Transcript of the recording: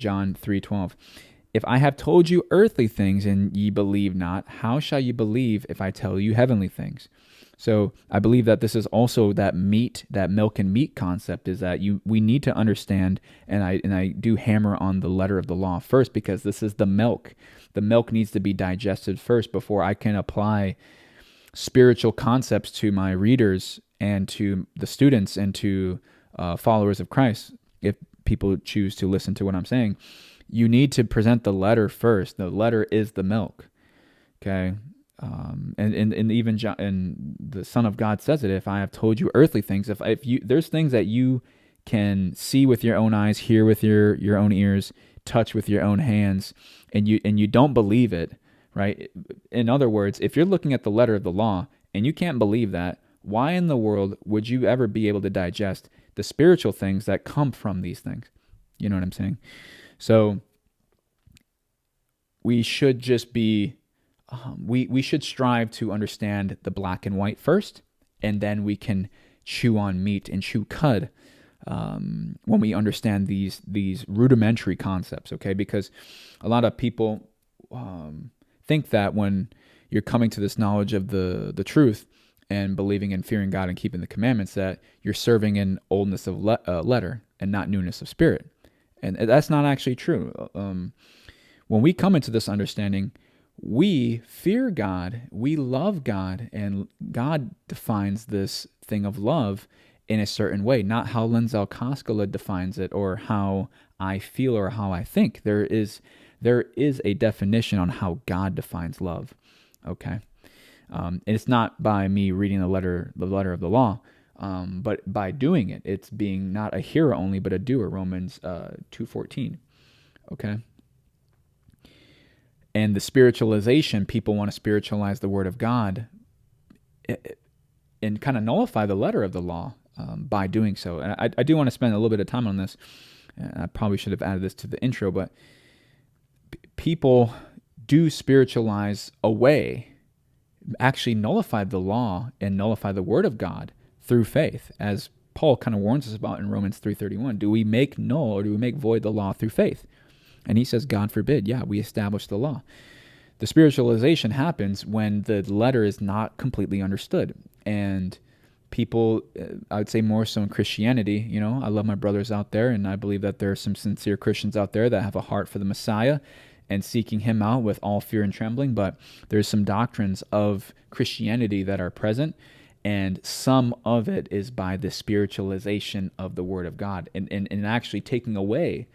John 3:12. If I have told you earthly things and ye believe not, how shall ye believe if I tell you heavenly things? So I believe that this is also that milk and meat concept, is that we need to understand, and I do hammer on the letter of the law first, because this is the milk. The milk needs to be digested first before I can apply spiritual concepts to my readers and to the students and to followers of Christ. If people choose to listen to what I'm saying, you need to present the letter first. The letter is the milk. Okay. And even John, and the Son of God says it. If I have told you earthly things, if you, there's things that you can see with your own eyes, hear with your own ears, touch with your own hands, and you don't believe it, right? In other words, if you're looking at the letter of the law and you can't believe that, why in the world would you ever be able to digest the spiritual things that come from these things? You know what I'm saying? So we should just be, we should strive to understand the black and white first, and then we can chew on meat and chew cud when we understand these rudimentary concepts, okay? Because a lot of people think that when you're coming to this knowledge of the truth and believing and fearing God and keeping the commandments, that you're serving in oldness of letter and not newness of spirit. And that's not actually true. When we come into this understanding, we fear God, we love God, and God defines this thing of love in a certain way, not how Lenzel Koskela defines it or how I feel or how I think. There is a definition on how God defines love, okay? And it's not by me reading the letter of the law, but by doing it. It's being not a hearer only, but a doer, Romans 2:14, okay? And the spiritualization, people want to spiritualize the word of God and kind of nullify the letter of the law by doing so. And I do want to spend a little bit of time on this. I probably should have added this to the intro, but people do spiritualize away, actually nullify the law and nullify the word of God through faith, as Paul kind of warns us about in Romans 3:31. Do we make null or do we make void the law through faith? And he says, God forbid. Yeah, we establish the law. The spiritualization happens when the letter is not completely understood. And people, I would say more so in Christianity, you know, I love my brothers out there, and I believe that there are some sincere Christians out there that have a heart for the Messiah and seeking him out with all fear and trembling. But there's some doctrines of Christianity that are present, and some of it is by the spiritualization of the word of God and actually taking away